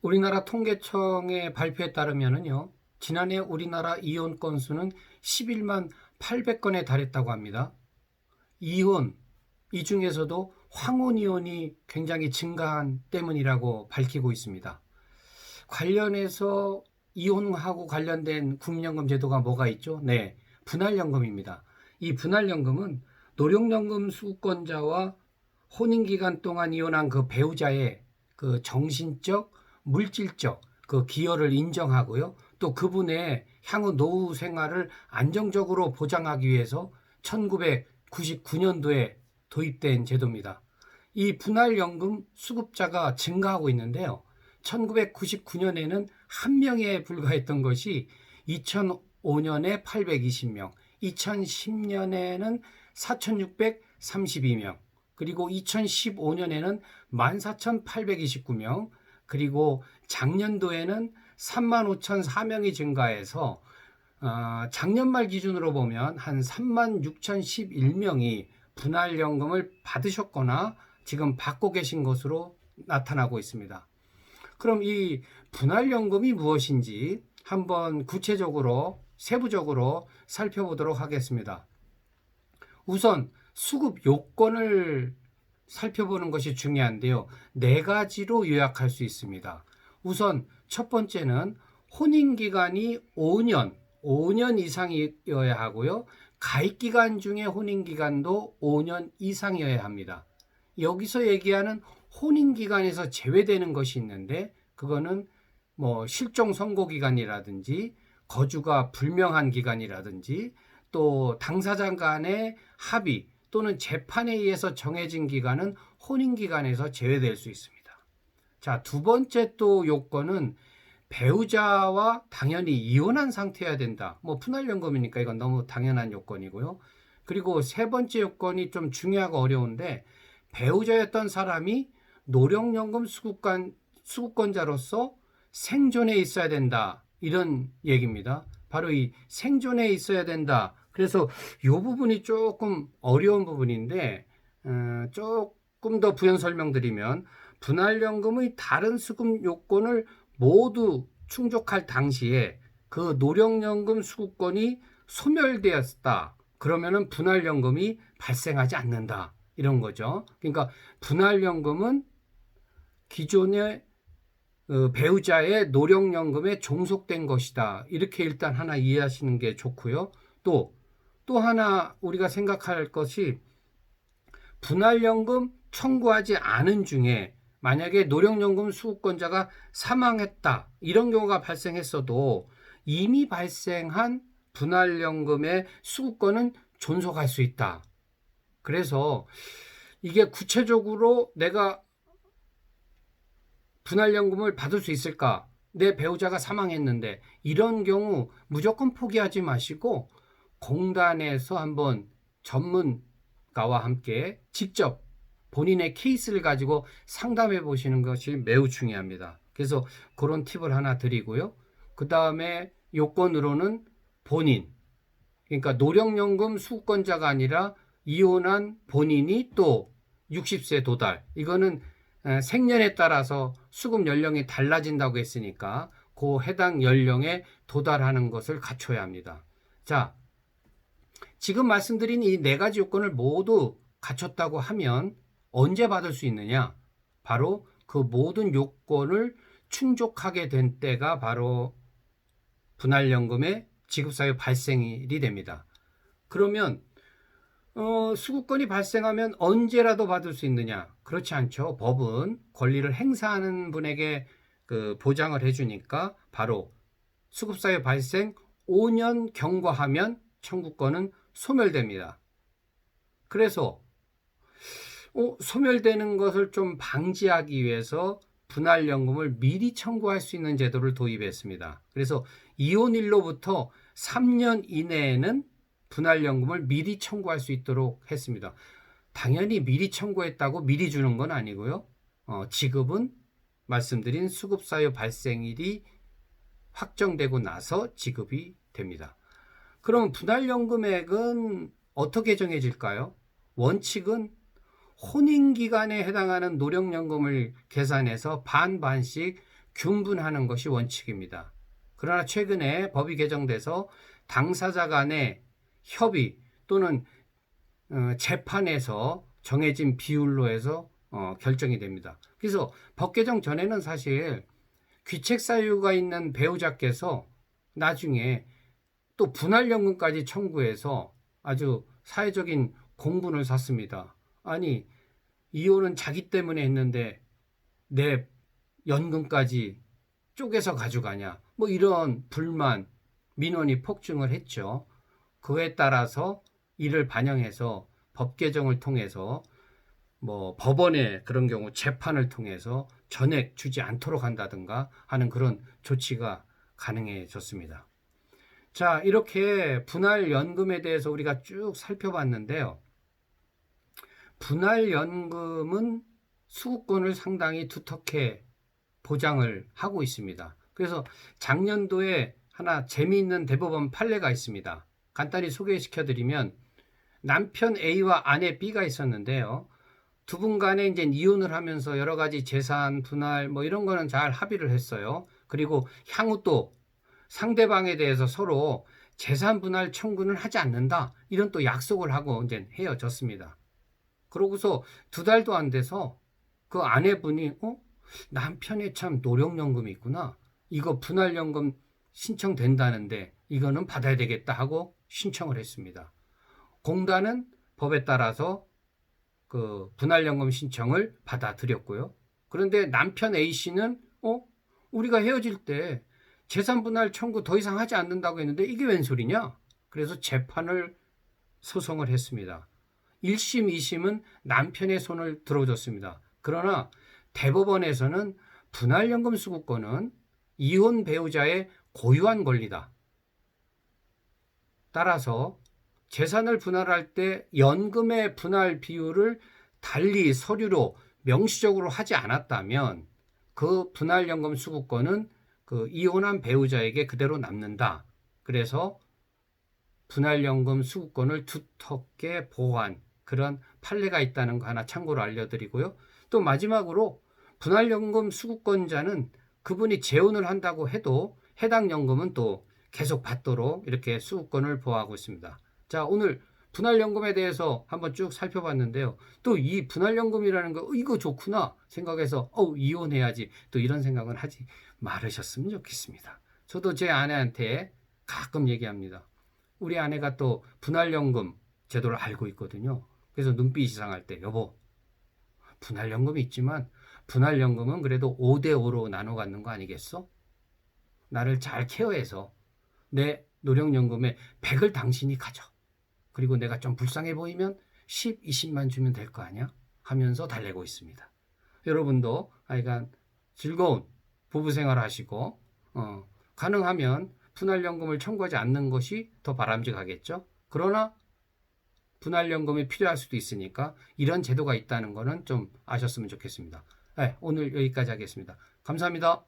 우리나라 통계청의 발표에 따르면요, 지난해 우리나라 이혼 건수는 11만 800건에 달했다고 합니다. 이혼, 이 중에서도 황혼 이혼이 굉장히 증가한 때문이라고 밝히고 있습니다. 관련해서 이혼하고 관련된 국민연금 제도가 뭐가 있죠? 네, 분할연금입니다. 이 분할연금은 노령연금 수급권자와 혼인기간 동안 이혼한 그 배우자의 그 정신적, 물질적 그 기여를 인정하고요. 또 그분의 향후 노후 생활을 안정적으로 보장하기 위해서 1999년도에 도입된 제도입니다. 이 분할연금 수급자가 증가하고 있는데요. 1999년에는 한 명에 불과했던 것이 2005년에 820명, 2010년에는 4,632명, 그리고 2015년에는 14,829명, 그리고 작년도에는 35,004명이 증가해서 작년 말 기준으로 보면 한 36,011명이 분할연금을 받으셨거나 지금 받고 계신 것으로 나타나고 있습니다. 그럼 이 분할연금이 무엇인지 한번 구체적으로 세부적으로 살펴보도록 하겠습니다. 우선 수급 요건을 살펴보는 것이 중요한데요. 네 가지로 요약할 수 있습니다. 우선 첫 번째는 혼인기간이 5년 이상이어야 하고요. 가입기간 중에 혼인기간도 5년 이상이어야 합니다. 여기서 얘기하는 혼인기간에서 제외되는 것이 있는데 그거는 뭐 실종 선고 기간이라든지 거주가 불명한 기간이라든지 또 당사자 간의 합의 또는 재판에 의해서 정해진 기간은 혼인기간에서 제외될 수 있습니다. 자, 두 번째 또 요건은 배우자와 당연히 이혼한 상태여야 된다. 뭐 분할연금이니까 이건 너무 당연한 요건이고요. 그리고 세 번째 요건이 좀 중요하고 어려운데 배우자였던 사람이 노령연금 수급권자로서 생존해 있어야 된다. 이런 얘기입니다. 바로 이 생존해 있어야 된다. 그래서 이 부분이 조금 어려운 부분인데 조금 더 부연 설명드리면 분할연금의 다른 수급 요건을 모두 충족할 당시에 그 노령연금 수급권이 소멸되었다. 그러면은 분할연금이 발생하지 않는다. 이런 거죠. 그러니까 분할연금은 기존의 배우자의 노령연금에 종속된 것이다. 이렇게 일단 하나 이해하시는 게 좋고요. 또 하나 우리가 생각할 것이 분할연금 청구하지 않은 중에 만약에 노령연금 수급권자가 사망했다. 이런 경우가 발생했어도 이미 발생한 분할연금의 수급권은 존속할 수 있다. 그래서 이게 구체적으로 내가 분할연금을 받을 수 있을까? 내 배우자가 사망했는데 이런 경우 무조건 포기하지 마시고 공단에서 한번 전문가와 함께 직접 본인의 케이스를 가지고 상담해 보시는 것이 매우 중요합니다. 그래서 그런 팁을 하나 드리고요. 그 다음에 요건으로는 본인, 그러니까 노령연금 수급권자가 아니라 이혼한 본인이 또 60세 도달, 이거는 생년에 따라서 수급 연령이 달라진다고 했으니까 그 해당 연령에 도달하는 것을 갖춰야 합니다. 자, 지금 말씀드린 이 네 가지 요건을 모두 갖췄다고 하면 언제 받을 수 있느냐? 바로 그 모든 요건을 충족하게 된 때가 바로 분할연금의 지급사유 발생일이 됩니다. 그러면 수급권이 발생하면 언제라도 받을 수 있느냐? 그렇지 않죠. 법은 권리를 행사하는 분에게 그 보장을 해주니까 바로 수급사유 발생 5년 경과하면 청구권은 소멸됩니다. 그래서 소멸되는 것을 좀 방지하기 위해서 분할연금을 미리 청구할 수 있는 제도를 도입했습니다. 그래서 이혼일로부터 3년 이내에는 분할연금을 미리 청구할 수 있도록 했습니다. 당연히 미리 청구했다고 미리 주는 건 아니고요. 지급은 말씀드린 수급사유 발생일이 확정되고 나서 지급이 됩니다. 그럼 분할연금액은 어떻게 정해질까요? 원칙은 혼인기간에 해당하는 노령연금을 계산해서 반반씩 균분하는 것이 원칙입니다. 그러나 최근에 법이 개정돼서 당사자 간의 협의 또는 재판에서 정해진 비율로 해서 결정이 됩니다. 그래서 법 개정 전에는 사실 귀책 사유가 있는 배우자께서 나중에 또 분할연금까지 청구해서 아주 사회적인 공분을 샀습니다. 아니, 이혼은 자기 때문에 했는데 내 연금까지 쪼개서 가져가냐, 뭐 이런 불만, 민원이 폭증을 했죠. 그에 따라서 이를 반영해서 법 개정을 통해서 뭐 법원에 그런 경우 재판을 통해서 전액 주지 않도록 한다든가 하는 그런 조치가 가능해졌습니다. 자, 이렇게 분할연금에 대해서 우리가 쭉 살펴봤는데요. 분할연금은 수급권을 상당히 두텁게 보장을 하고 있습니다. 그래서 작년도에 하나 재미있는 대법원 판례가 있습니다. 간단히 소개시켜드리면 남편 A와 아내 B가 있었는데요. 두 분 간에 이제 이혼을 하면서 여러 가지 재산 분할 뭐 이런 거는 잘 합의를 했어요. 그리고 향후 또 상대방에 대해서 서로 재산 분할 청구는 하지 않는다. 이런 또 약속을 하고 이제 헤어졌습니다. 그러고서 2달도 안 돼서 그 아내분이 남편의 참 노령연금이 있구나. 이거 분할연금 신청된다는데 이거는 받아야 되겠다 하고 신청을 했습니다. 공단은 법에 따라서 그 분할연금 신청을 받아들였고요. 그런데 남편 A씨는 우리가 헤어질 때 재산 분할 청구 더 이상 하지 않는다고 했는데 이게 웬 소리냐? 그래서 재판을 소송을 했습니다. 1심, 2심은 남편의 손을 들어줬습니다. 그러나 대법원에서는 분할연금 수급권은 이혼 배우자의 고유한 권리다. 따라서 재산을 분할할 때 연금의 분할 비율을 달리 서류로 명시적으로 하지 않았다면 그 분할연금 수급권은 그 이혼한 배우자에게 그대로 남는다. 그래서 분할연금 수급권을 두텁게 보호한 그런 판례가 있다는 거 하나 참고로 알려드리고요. 또 마지막으로 분할연금 수급권자는 그분이 재혼을 한다고 해도 해당 연금은 또 계속 받도록 이렇게 수급권을 보호하고 있습니다. 자, 오늘 분할연금에 대해서 한번 쭉 살펴봤는데요. 또 이 분할연금이라는 거 이거 좋구나 생각해서 이혼해야지 또 이런 생각은 하지 말으셨으면 좋겠습니다. 저도 제 아내한테 가끔 얘기합니다. 우리 아내가 또 분할연금 제도를 알고 있거든요. 그래서 눈빛 이상할 때 여보, 분할연금이 있지만 분할연금은 그래도 5대5로 나눠 갖는 거 아니겠어? 나를 잘 케어해서 내 노령연금에 100을 당신이 가져. 그리고 내가 좀 불쌍해 보이면 10, 20만 주면 될 거 아니야? 하면서 달래고 있습니다. 여러분도 하여간 즐거운 부부생활 하시고 가능하면 분할연금을 청구하지 않는 것이 더 바람직하겠죠. 그러나 분할연금이 필요할 수도 있으니까 이런 제도가 있다는 것은 좀 아셨으면 좋겠습니다. 네, 오늘 여기까지 하겠습니다. 감사합니다.